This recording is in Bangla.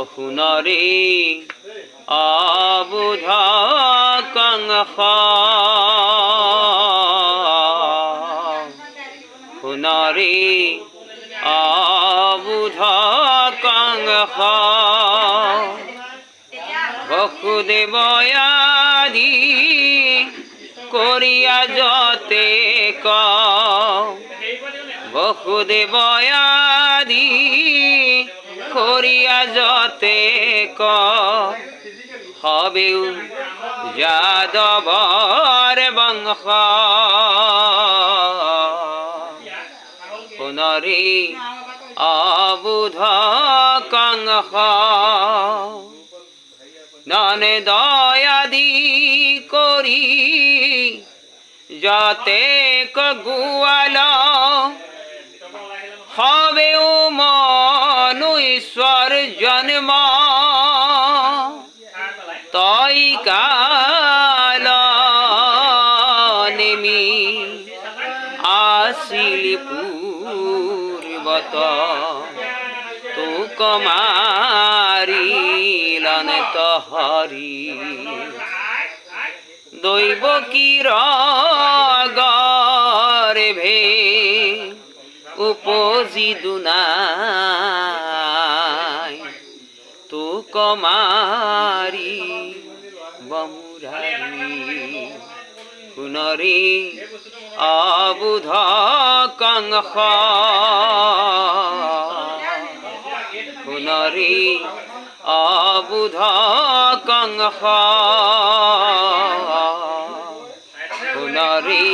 শুনরে অবুধ কংখ শুনরে অবুধ কংখ বসুদেবয়াদি করিয়া যতে ক বসুদেবয়াদি করিয়া যতে ক হবেও যাদবর বংশ পুনরে অবুধ কংস ননে দয়াদি করি যতে গুয়াল হবেও মনু ঈশ্বর জন্ম তৈ কাল নেমি আসিলি পূর্বত তোক মারিলন তহরি দৈব কির গর্ভে উপজি দুনাই তোক মারি বমুরারি পুনরে অবুধ কংস পুনরে অবুধ কংস পুনরে